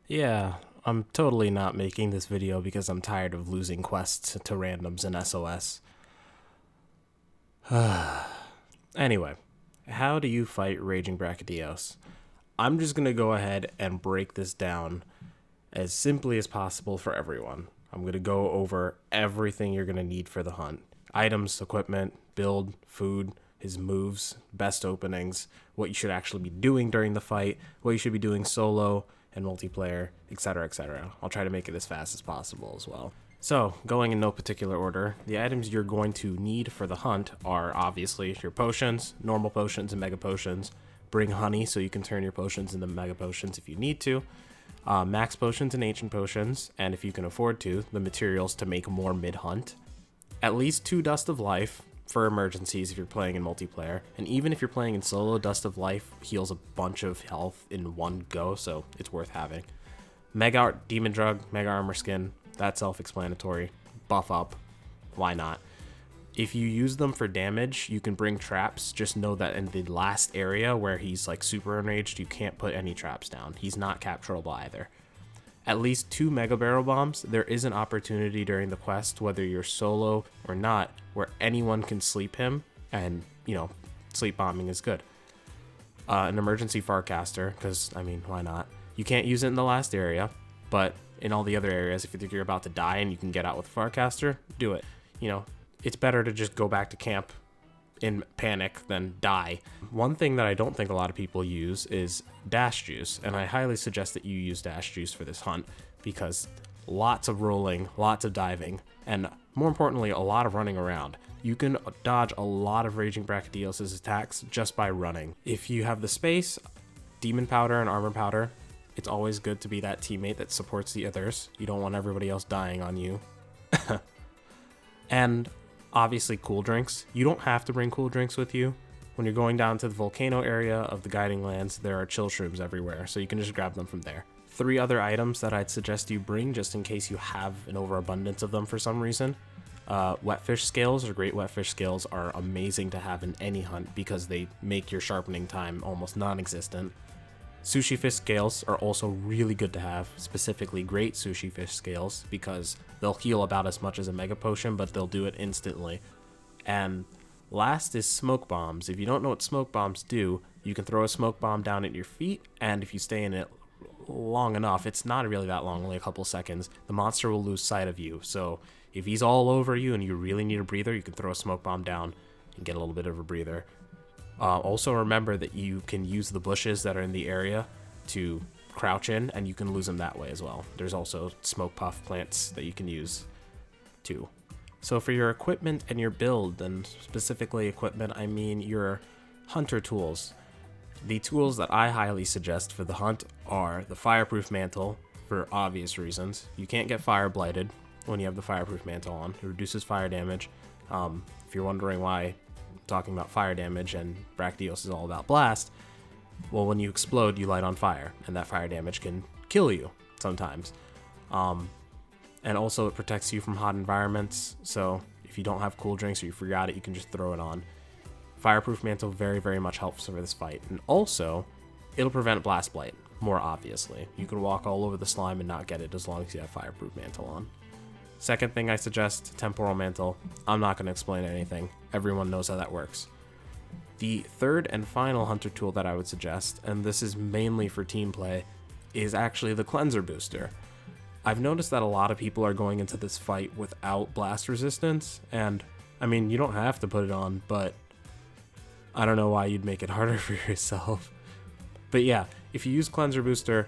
Yeah, I'm totally not making this video because I'm tired of losing quests to randoms in SOS. Anyway, how do you fight Raging Brachydios? I'm just going to go ahead and break this down as simply as possible for everyone. I'm going to go over everything you're going to need for the hunt. Items, equipment, build, food, his moves, best openings, what you should actually be doing during the fight, what you should be doing solo and multiplayer, etc., etc. I'll try to make it as fast as possible as well. So, going in no particular order, the items you're going to need for the hunt are obviously your potions, normal potions, and mega potions. Bring honey so you can turn your potions into mega potions if you need to. Max potions and ancient potions, and if you can afford to, the materials to make more mid-hunt. At least 2 Dust of Life for emergencies if you're playing in multiplayer. And even if you're playing in solo, Dust of Life heals a bunch of health in one go, so it's worth having. Mega Demon Drug, Mega Armor Skin, that's self-explanatory. Buff up, why not? If you use them for damage, you can bring traps. Just know that in the last area where he's like super enraged, you can't put any traps down. He's not capturable either. At least 2 Mega Barrel Bombs. There is an opportunity during the quest, whether you're solo or not, where anyone can sleep him, and, sleep bombing is good. An emergency Farcaster, because, why not? You can't use it in the last area, but in all the other areas, if you think you're about to die and you can get out with Farcaster, do it. It's better to just go back to camp in panic than die. One thing that I don't think a lot of people use is dash juice, and I highly suggest that you use dash juice for this hunt because lots of rolling, lots of diving, and more importantly, a lot of running around. You can dodge a lot of Raging Brachydios' attacks just by running. If you have the space, Demon Powder and Armor Powder, it's always good to be that teammate that supports the others. You don't want everybody else dying on you. And obviously cool drinks. You don't have to bring cool drinks with you. When you're going down to the volcano area of the Guiding Lands, there are chill shrooms everywhere, so you can just grab them from there. 3 other items that I'd suggest you bring just in case you have an overabundance of them for some reason. Wetfish scales or great wetfish scales are amazing to have in any hunt because they make your sharpening time almost non-existent. Sushi fish scales are also really good to have, specifically great sushi fish scales, because they'll heal about as much as a mega potion, but they'll do it instantly. And last is smoke bombs. If you don't know what smoke bombs do, you can throw a smoke bomb down at your feet, and if you stay in it long enough, it's not really that long, only a couple seconds, the monster will lose sight of you. So if he's all over you and you really need a breather, you can throw a smoke bomb down and get a little bit of a breather. Also remember that you can use the bushes that are in the area to crouch in, and you can lose them that way as well. There's also smoke puff plants that you can use too. So for your equipment and your build, and specifically equipment, I mean your hunter tools. The tools that I highly suggest for the hunt are the Fireproof Mantle, for obvious reasons. You can't get fire blighted when you have the Fireproof Mantle on. It reduces fire damage. If you're wondering why talking about fire damage and Brachydios is all about blast, well, when you explode, you light on fire, and that fire damage can kill you sometimes. And also it protects you from hot environments, so if you don't have cool drinks or you forgot it, you can just throw it on. Fireproof Mantle very, very much helps for this fight. And also, it'll prevent Blast Blight, more obviously. You can walk all over the slime and not get it as long as you have Fireproof Mantle on. Second thing I suggest, Temporal Mantle. I'm not going to explain anything. Everyone knows how that works. The third and final hunter tool that I would suggest, and this is mainly for team play, is actually the Cleanser Booster. I've noticed that a lot of people are going into this fight without blast resistance, and you don't have to put it on, but I don't know why you'd make it harder for yourself. But yeah, if you use Cleanser Booster,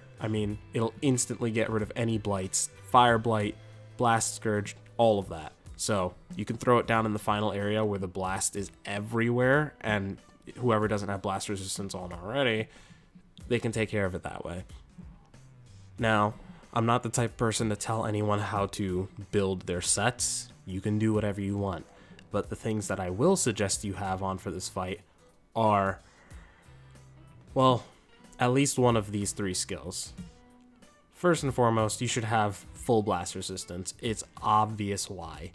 it'll instantly get rid of any blights, Fire Blight, Blast Scourge, all of that. So you can throw it down in the final area where the blast is everywhere, and whoever doesn't have blast resistance on already, they can take care of it that way. Now, I'm not the type of person to tell anyone how to build their sets. You can do whatever you want. But the things that I will suggest you have on for this fight are, well, at least one of these 3 skills. First and foremost, you should have full blast resistance. It's obvious why.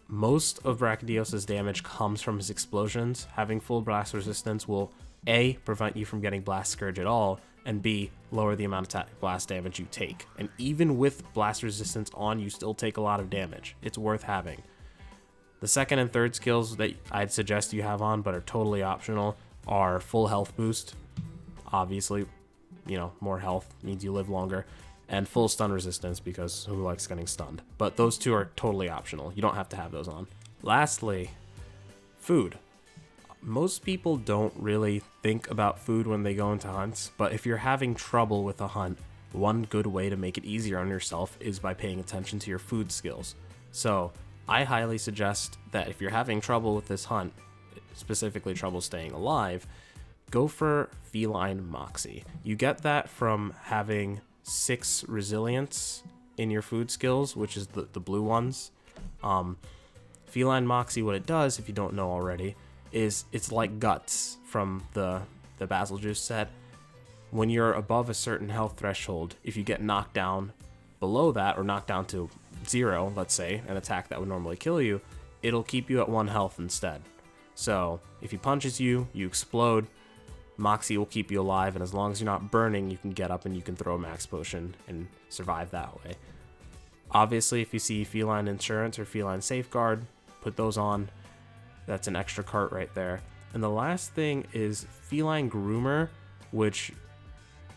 Most of Brachydios' damage comes from his explosions. Having full blast resistance will A, prevent you from getting Blast Scourge at all, and B, lower the amount of blast damage you take. And even with blast resistance on, you still take a lot of damage. It's worth having. The second and third skills that I'd suggest you have on, but are totally optional, are full health boost. Obviously, more health means you live longer. And full stun resistance, because who likes getting stunned? But those two are totally optional. You don't have to have those on. Lastly, food. Most people don't really think about food when they go into hunts, but if you're having trouble with a hunt, one good way to make it easier on yourself is by paying attention to your food skills. So I highly suggest that if you're having trouble with this hunt, specifically trouble staying alive, go for Feline Moxie. You get that from having 6 resilience in your food skills, which is the blue ones. Feline Moxie, what it does, if you don't know already, is it's like Guts from the Basil Juice set. When you're above a certain health threshold, if you get knocked down below that, or knocked down to 0, let's say, an attack that would normally kill you, it'll keep you at 1 health instead. So if he punches you, you explode, Moxie will keep you alive, and as long as you're not burning, you can get up and you can throw a max potion and survive that way. Obviously, if you see Feline Insurance or Feline Safeguard, put those on. That's an extra cart right there. And the last thing is Feline Groomer, which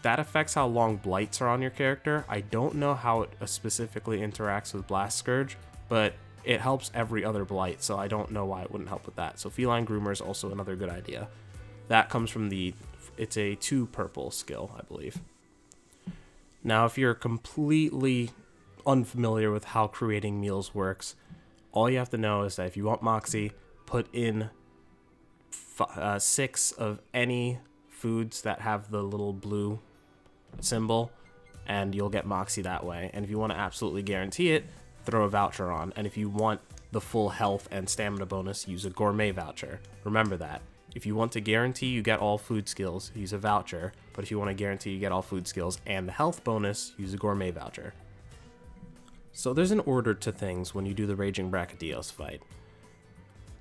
that affects how long blights are on your character. I don't know how it specifically interacts with Blast Scourge, but it helps every other blight, so I don't know why it wouldn't help with that. So Feline Groomer is also another good idea. That comes from it's a 2 purple skill, I believe. Now, if you're completely unfamiliar with how creating meals works, all you have to know is that if you want Moxie, put in 6 of any foods that have the little blue symbol, and you'll get Moxie that way. And if you want to absolutely guarantee it, throw a voucher on. And if you want the full health and stamina bonus, use a gourmet voucher. Remember that. If you want to guarantee you get all food skills, use a voucher. But if you want to guarantee you get all food skills and the health bonus, use a gourmet voucher. So there's an order to things when you do the Raging Brachydios fight.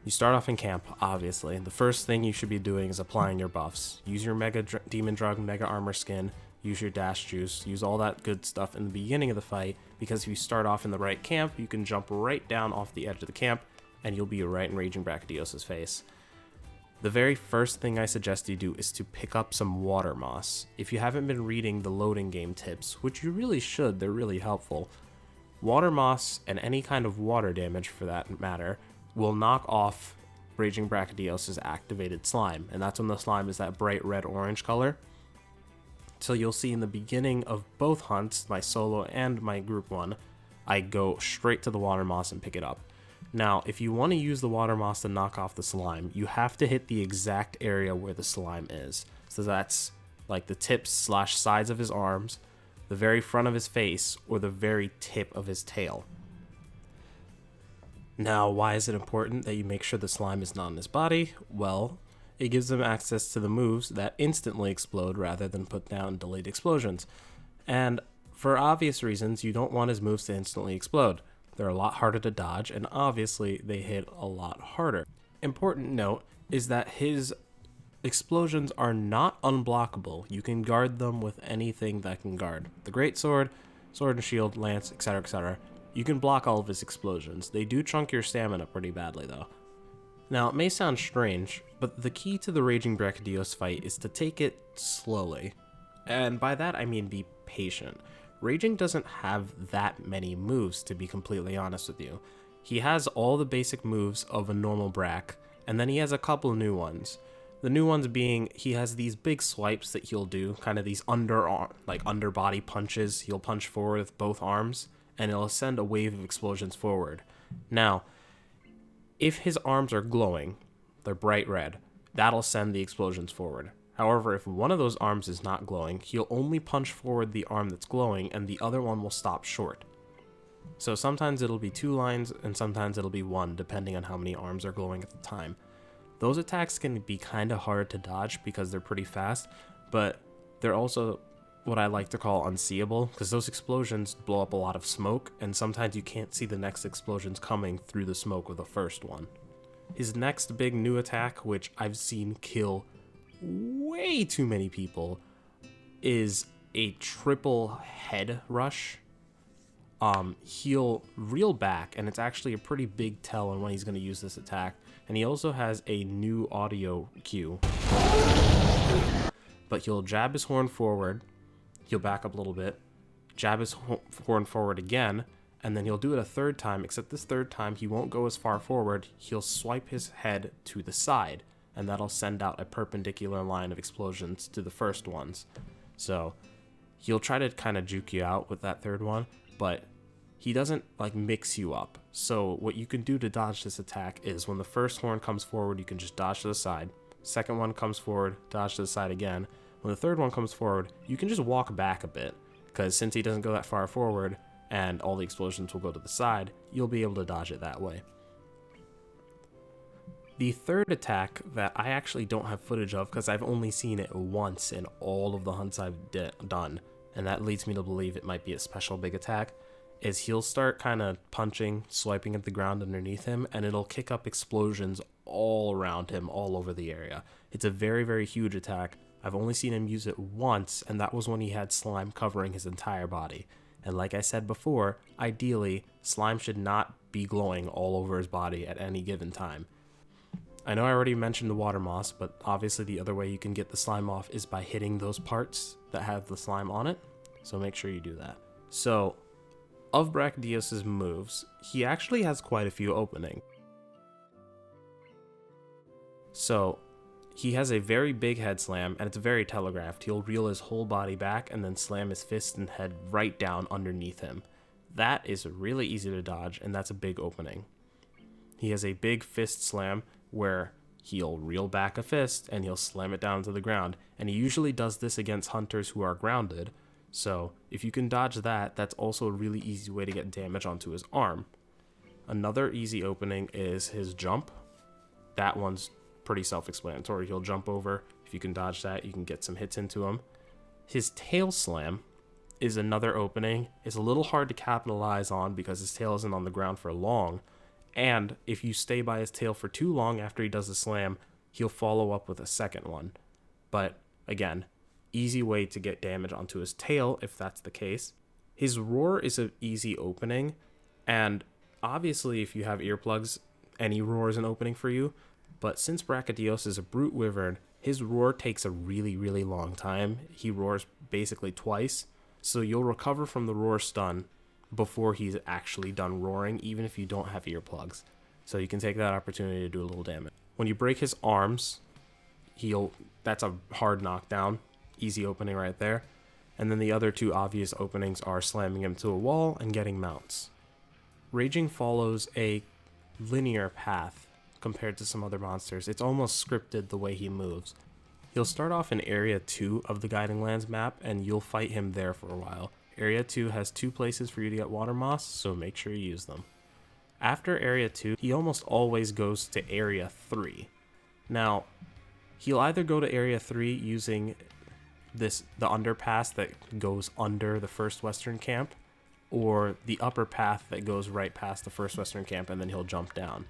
You start off in camp, obviously. The first thing you should be doing is applying your buffs. Use your Mega Demon Drug, Mega Armor Skin, use your Dash Juice, use all that good stuff in the beginning of the fight, because if you start off in the right camp, you can jump right down off the edge of the camp, and you'll be right in Raging Brachydios' face. The very first thing I suggest you do is to pick up some water moss. If you haven't been reading the loading game tips, which you really should, they're really helpful, water moss, and any kind of water damage for that matter, will knock off Raging Brachydios' activated slime, and that's when the slime is that bright red-orange color. So you'll see in the beginning of both hunts, my solo and my group one, I go straight to the water moss and pick it up. Now, if you want to use the water moss to knock off the slime, you have to hit the exact area where the slime is. So that's like the tips / sides of his arms, the very front of his face, or the very tip of his tail. Now, why is it important that you make sure the slime is not in his body? Well, it gives him access to the moves that instantly explode rather than put down delayed explosions. And for obvious reasons, you don't want his moves to instantly explode. They're a lot harder to dodge, and obviously they hit a lot harder. Important note is that his explosions are not unblockable. You can guard them with anything that can guard. The Greatsword, Sword and Shield, Lance, etc., etc. You can block all of his explosions. They do chunk your stamina pretty badly, though. Now, it may sound strange, but the key to the Raging Brachydios fight is to take it slowly. And by that, I mean be patient. Raging doesn't have that many moves, to be completely honest with you. He has all the basic moves of a normal Brack, and then he has a couple new ones. The new ones being, he has these big swipes that he'll do, kind of these underbody punches. He'll punch forward with both arms, and it'll send a wave of explosions forward. Now, if his arms are glowing, they're bright red, that'll send the explosions forward. However, if one of those arms is not glowing, he'll only punch forward the arm that's glowing, and the other one will stop short. So sometimes it'll be 2 lines, and sometimes it'll be 1, depending on how many arms are glowing at the time. Those attacks can be kind of hard to dodge because they're pretty fast, but they're also what I like to call unseeable, because those explosions blow up a lot of smoke, and sometimes you can't see the next explosions coming through the smoke of the first one. His next big new attack, which I've seen kill way too many people, is a triple head rush. He'll reel back, and it's actually a pretty big tell on when he's going to use this attack. And he also has a new audio cue. But he'll jab his horn forward, he'll back up a little bit, jab his horn forward again, and then he'll do it a third time, except this third time he won't go as far forward. He'll swipe his head to the side, and that'll send out a perpendicular line of explosions to the first ones. So he'll try to kind of juke you out with that third one, but he doesn't like mix you up. So what you can do to dodge this attack is when the first horn comes forward, you can just dodge to the side. Second one comes forward, dodge to the side again. When the third one comes forward, you can just walk back a bit, because since he doesn't go that far forward and all the explosions will go to the side, you'll be able to dodge it that way. The third attack that I actually don't have footage of because I've only seen it once in all of the hunts I've done, and that leads me to believe it might be a special big attack, is he'll start kind of punching, swiping at the ground underneath him, and it'll kick up explosions all around him, all over the area. It's a very, very huge attack. I've only seen him use it once, and that was when he had slime covering his entire body. And like I said before, ideally, slime should not be glowing all over his body at any given time. I know I already mentioned the water moss, but obviously the other way you can get the slime off is by hitting those parts that have the slime on it, so make sure you do that. So, of Brachydios' moves, he actually has quite a few openings. So, he has a very big head slam, and it's very telegraphed. He'll reel his whole body back and then slam his fist and head right down underneath him. That is really easy to dodge, and that's a big opening. He has a big fist slam where he'll reel back a fist and he'll slam it down to the ground. And he usually does this against hunters who are grounded. So if you can dodge that, that's also a really easy way to get damage onto his arm. Another easy opening is his jump. That one's pretty self-explanatory. He'll jump over. If you can dodge that, you can get some hits into him. His tail slam is another opening. It's a little hard to capitalize on because his tail isn't on the ground for long. And if you stay by his tail for too long after he does the slam, he'll follow up with a second one. But again, easy way to get damage onto his tail if that's the case. His roar is an easy opening, and obviously if you have earplugs, any roar is an opening for you. But since Brachydios is a brute wyvern, his roar takes a really, really long time. He roars basically twice, so you'll recover from the roar stun before he's actually done roaring, even if you don't have earplugs. So you can take that opportunity to do a little damage. When you break his arms, that's a hard knockdown. Easy opening right there. And then the other two obvious openings are slamming him to a wall and getting mounts. Raging follows a linear path compared to some other monsters. It's almost scripted the way he moves. He'll start off in Area 2 of the Guiding Lands map, and you'll fight him there for a while. Area 2 has 2 places for you to get water moss, so make sure you use them. After Area 2, he almost always goes to Area 3. Now, he'll either go to Area 3 using the underpass that goes under the first western camp, or the upper path that goes right past the first western camp, and then he'll jump down.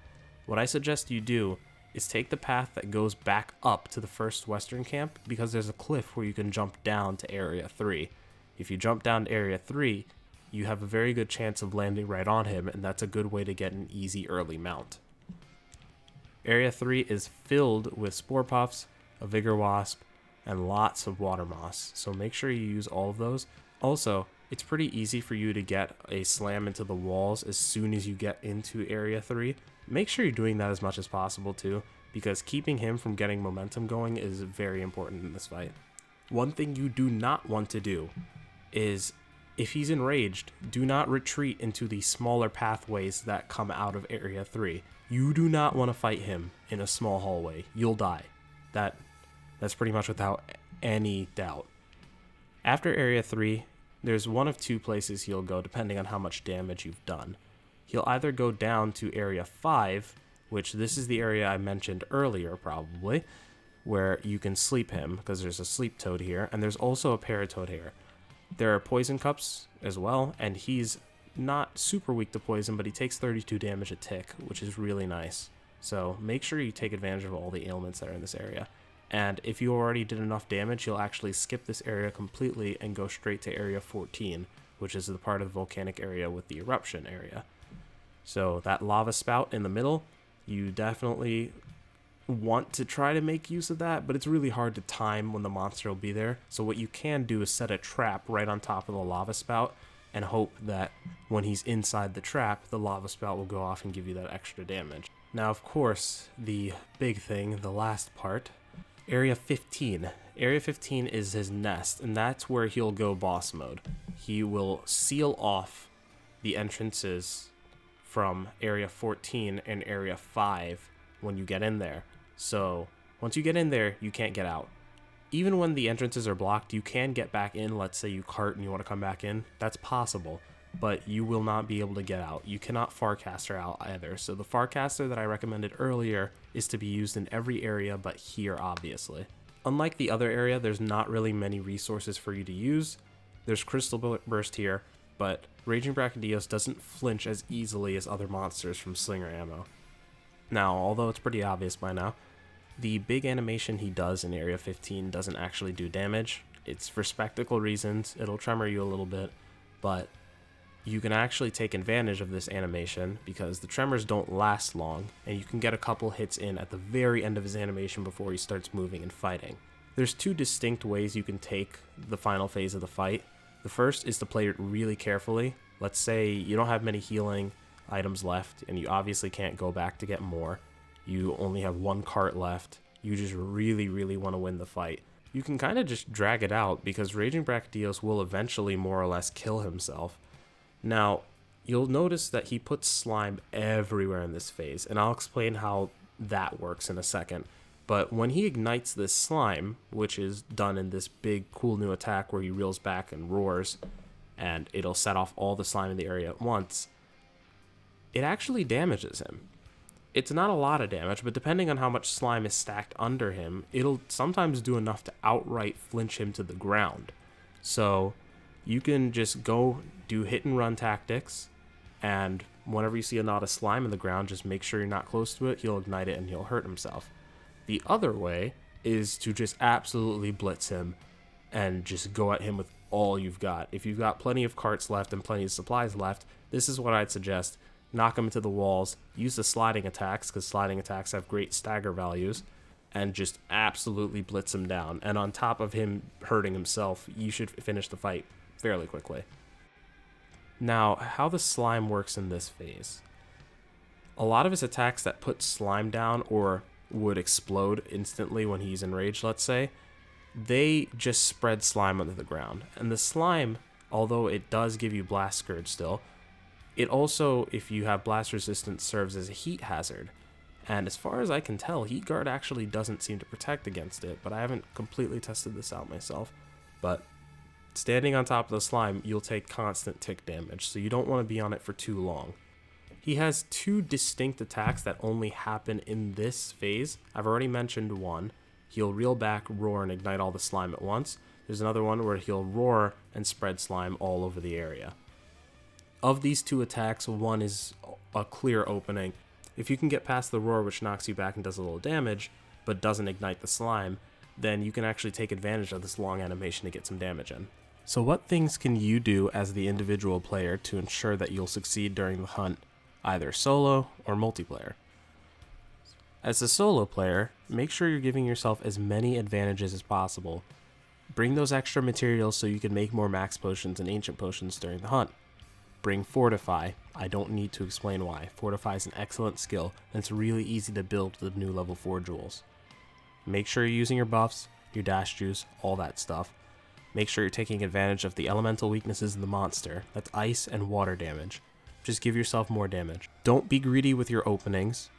What I suggest you do is take the path that goes back up to the first western camp, because there's a cliff where you can jump down to Area 3. If you jump down to Area 3, you have a very good chance of landing right on him, and that's a good way to get an easy early mount. Area 3 is filled with spore puffs, a vigor wasp, and lots of water moss, so make sure you use all of those. Also, it's pretty easy for you to get a slam into the walls as soon as you get into Area 3. Make sure you're doing that as much as possible too, because keeping him from getting momentum going is very important in this fight. One thing you do not want to do is, if he's enraged, do not retreat into the smaller pathways that come out of Area 3. You do not want to fight him in a small hallway. You'll die. That's pretty much without any doubt. After Area 3, there's one of 2 places he'll go depending on how much damage you've done. He'll either go down to Area 5, which this is the area I mentioned earlier probably, where you can sleep him, because there's a sleep toad here, and there's also a paratoad here. There are poison cups as well, and he's not super weak to poison, but he takes 32 damage a tick, which is really nice. So make sure you take advantage of all the ailments that are in this area. And if you already did enough damage, you'll actually skip this area completely and go straight to area 14, which is the part of the volcanic area with the eruption area. So that lava spout in the middle, you definitely want to try to make use of that, but it's really hard to time when the monster will be there. So what you can do is set a trap right on top of the lava spout and hope that when he's inside the trap, the lava spout will go off and give you that extra damage. Now, of course, the big thing, the last part, Area 15. Area 15 is his nest, and that's where he'll go boss mode. He will seal off the entrances from Area 14 and Area 5 when you get in there. So once you get in there, you can't get out. Even when the entrances are blocked, you can get back in. Let's say you cart and you want to come back in. That's possible, but you will not be able to get out. You cannot Farcaster out either. So the Farcaster that I recommended earlier is to be used in every area but here, obviously. Unlike the other area, there's not really many resources for you to use. There's Crystal Burst here, but Raging Brachydios doesn't flinch as easily as other monsters from Slinger ammo. Now, although it's pretty obvious by now, the big animation he does in Area 15 doesn't actually do damage. It's for spectacle reasons. It'll tremor you a little bit, but you can actually take advantage of this animation because the tremors don't last long, and you can get a couple hits in at the very end of his animation before he starts moving and fighting. There's two distinct ways you can take the final phase of the fight. The first is to play it really carefully. Let's say you don't have many healing items left, and you obviously can't go back to get more. You only have one cart left. You just really want to win the fight. You can kind of just drag it out because Raging Brachydios will eventually more or less kill himself. Now, you'll notice that he puts slime everywhere in this phase, and I'll explain how that works in a second. But when he ignites this slime, which is done in this big cool new attack where he reels back and roars, and it'll set off all the slime in the area at once, it actually damages him. It's not a lot of damage, but depending on how much slime is stacked under him, it'll sometimes do enough to outright flinch him to the ground. So you can just go do hit and run tactics, and whenever you see a knot of slime in the ground, just make sure you're not close to it. He'll ignite it and he'll hurt himself. The other way is to just absolutely blitz him and just go at him with all you've got. If you've got plenty of carts left and plenty of supplies left, this is what I'd suggest. Knock him into the walls, use the sliding attacks because sliding attacks have great stagger values, and just absolutely blitz him down. And on top of him hurting himself, you should finish the fight fairly quickly. Now, how the slime works in this phase. A lot of his attacks that put slime down or would explode instantly when he's enraged, let's say, they just spread slime under the ground. And the slime, although it does give you Blast Scourge still, it also, if you have blast resistance, serves as a heat hazard. And as far as I can tell, Heat Guard actually doesn't seem to protect against it, but I haven't completely tested this out myself. But standing on top of the slime, you'll take constant tick damage, so you don't want to be on it for too long. He has two distinct attacks that only happen in this phase. I've already mentioned one. He'll reel back, roar, and ignite all the slime at once. There's another one where he'll roar and spread slime all over the area. Of these two attacks, one is a clear opening. If you can get past the roar, which knocks you back and does a little damage, but doesn't ignite the slime, then you can actually take advantage of this long animation to get some damage in. So what things can you do as the individual player to ensure that you'll succeed during the hunt, either solo or multiplayer? As a solo player, make sure you're giving yourself as many advantages as possible. Bring those extra materials so you can make more max potions and ancient potions during the hunt. Bring Fortify. I don't need to explain why. Fortify is an excellent skill, and it's really easy to build with the new level 4 jewels. Make sure you're using your buffs, your dash juice, all that stuff. Make sure you're taking advantage of the elemental weaknesses of the monster. That's ice and water damage. Just give yourself more damage. Don't be greedy with your openings.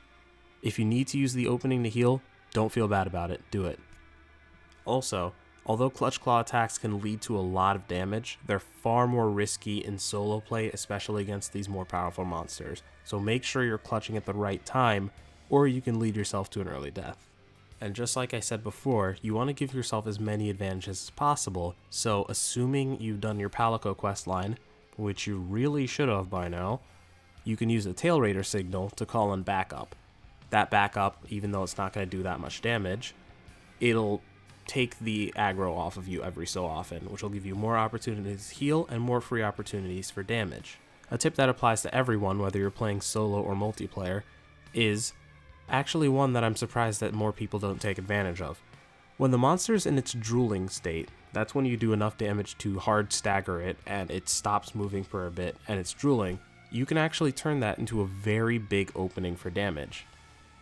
If you need to use the opening to heal, don't feel bad about it. Do it. Also, although Clutch Claw attacks can lead to a lot of damage, they're far more risky in solo play, especially against these more powerful monsters. So make sure you're clutching at the right time, or you can lead yourself to an early death. And just like I said before, you want to give yourself as many advantages as possible, so assuming you've done your Palico quest line, which you really should have by now, you can use the Tail Raider signal to call in backup. That backup, even though it's not going to do that much damage, it'll take the aggro off of you every so often, which will give you more opportunities to heal and more free opportunities for damage. A tip that applies to everyone, whether you're playing solo or multiplayer, is actually one that I'm surprised that more people don't take advantage of. When the monster's in its drooling state, that's when you do enough damage to hard stagger it and it stops moving for a bit and it's drooling. You can actually turn that into a very big opening for damage.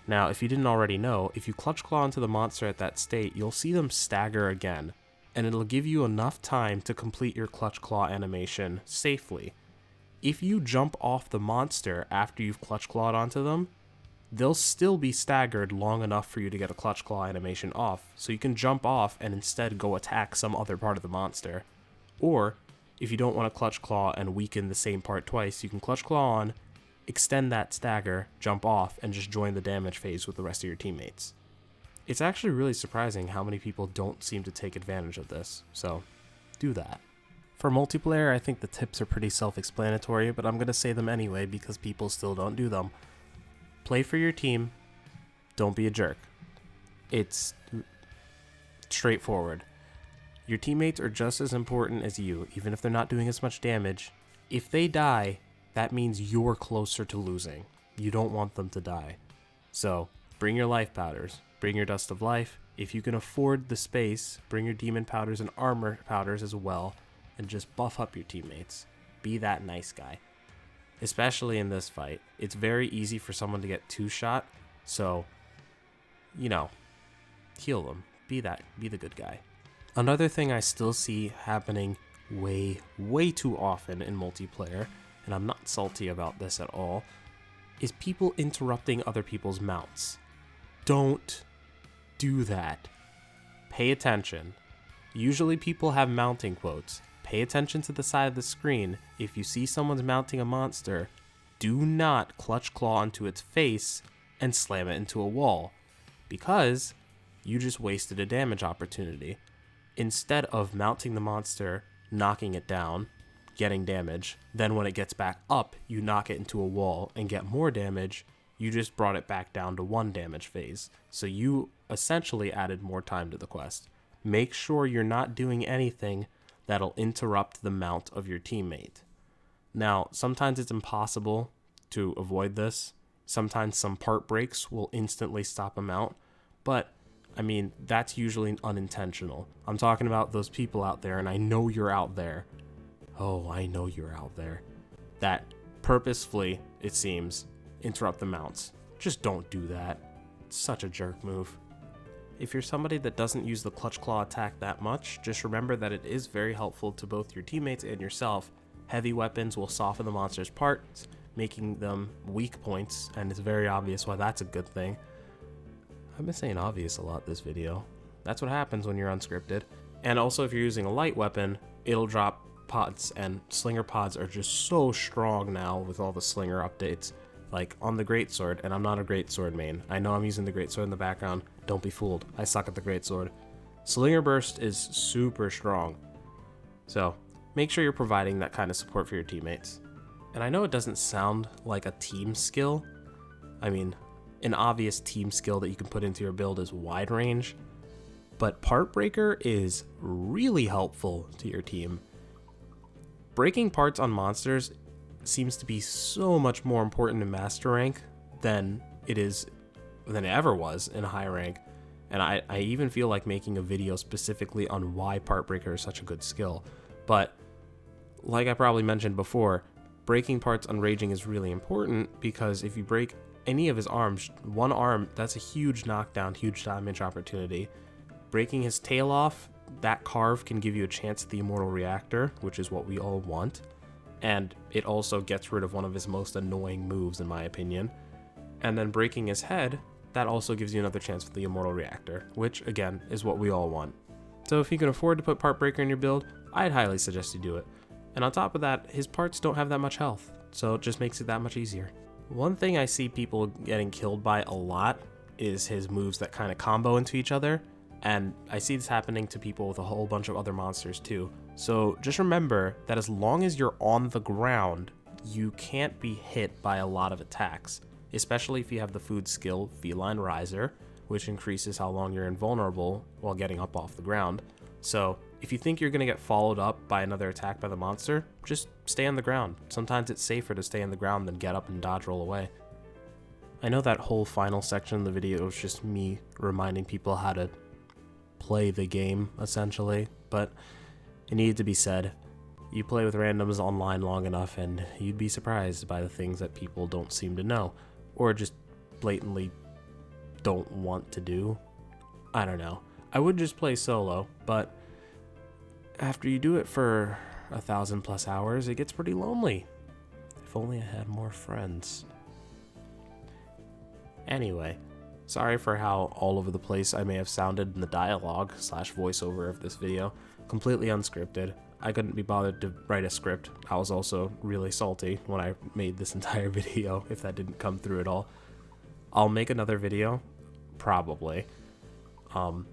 Now, if you didn't already know, if you clutch claw into the monster at that state, you'll see them stagger again, and it'll give you enough time to complete your clutch claw animation safely. If you jump off the monster after you've clutch clawed onto them, they'll still be staggered long enough for you to get a clutch claw animation off, so you can jump off and instead go attack some other part of the monster. Or, if you don't want to clutch claw and weaken the same part twice, you can clutch claw on, extend that stagger, jump off, and just join the damage phase with the rest of your teammates. It's actually really surprising how many people don't seem to take advantage of this, so do that. For multiplayer, I think the tips are pretty self-explanatory, but I'm going to say them anyway because people still don't do them. Play for your team, don't be a jerk. It's straightforward. Your teammates are just as important as you, even if they're not doing as much damage. If they die, that means you're closer to losing. You don't want them to die. So, bring your life powders, bring your dust of life. If you can afford the space, bring your demon powders and armor powders as well, and just buff up your teammates. Be that nice guy. Especially in this fight, it's very easy for someone to get two-shot, so, heal them. Be the good guy. Another thing I still see happening way, way too often in multiplayer, and I'm not salty about this at all, is people interrupting other people's mounts. Don't do that. Pay attention. Usually people have mounting quotes. Pay attention to the side of the screen. If you see someone's mounting a monster, do not clutch claw onto its face and slam it into a wall, because you just wasted a damage opportunity. Instead of mounting the monster, knocking it down, getting damage, then when it gets back up, you knock it into a wall and get more damage, you just brought it back down to 1 damage phase. So you essentially added more time to the quest. Make sure you're not doing anything that'll interrupt the mount of your teammate. Now, sometimes it's impossible to avoid this. Sometimes some part breaks will instantly stop a mount, but that's usually unintentional. I'm talking about those people out there, and I know you're out there. Oh, I know you're out there. That purposefully, it seems, interrupt the mounts. Just don't do that. It's such a jerk move. If you're somebody that doesn't use the clutch claw attack that much, just remember that it is very helpful to both your teammates and yourself. Heavy weapons will soften the monster's parts, making them weak points, and it's very obvious why that's a good thing. I've been saying obvious a lot this video. That's what happens when you're unscripted. And also, if you're using a light weapon, it'll drop pods, and slinger pods are just so strong now with all the slinger updates. Like on the greatsword, and I'm not a greatsword main. I know I'm using the greatsword in the background. Don't be fooled. I suck at the greatsword. Slinger burst is super strong. So make sure you're providing that kind of support for your teammates. And I know it doesn't sound like a team skill. An obvious team skill that you can put into your build is wide range, but part breaker is really helpful to your team. Breaking parts on monsters seems to be so much more important in master rank than it ever was in high rank, and I even feel like making a video specifically on why part breaker is such a good skill. But like I probably mentioned before, breaking parts on raging is really important, because if you break any of his arms, one arm, that's a huge knockdown, huge damage opportunity. Breaking his tail off, that carve can give you a chance at the immortal reactor, which is what we all want. And it also gets rid of one of his most annoying moves, in my opinion. And then breaking his head, that also gives you another chance for the immortal reactor, which again is what we all want. So if you can afford to put part breaker in your build, I'd highly suggest you do it. And on top of that, his parts don't have that much health, so it just makes it that much easier. One thing I see people getting killed by a lot is his moves that kind of combo into each other, and I see this happening to people with a whole bunch of other monsters too. So just remember that as long as you're on the ground, you can't be hit by a lot of attacks, especially if you have the food skill Feline Riser, which increases how long you're invulnerable while getting up off the ground. So if you think you're going to get followed up by another attack by the monster, just stay on the ground. Sometimes it's safer to stay on the ground than get up and dodge roll away. I know that whole final section of the video was just me reminding people how to play the game, essentially, but it needed to be said. You play with randoms online long enough and you'd be surprised by the things that people don't seem to know, or just blatantly don't want to do. I don't know. I would just play solo, but after you do it for 1,000+ hours, it gets pretty lonely. If only I had more friends. Anyway, sorry for how all over the place I may have sounded in the dialogue / voiceover of this video. Completely unscripted. I couldn't be bothered to write a script. I was also really salty when I made this entire video, if that didn't come through at all. I'll make another video, probably, on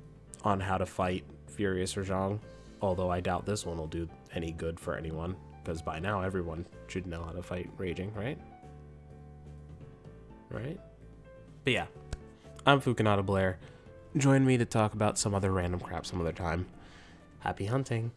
how to fight Furious Rajang, although I doubt this one will do any good for anyone, because by now everyone should know how to fight Raging, right? Right? But yeah, I'm PhookiNada Blair. Join me to talk about some other random crap some other time. Happy hunting!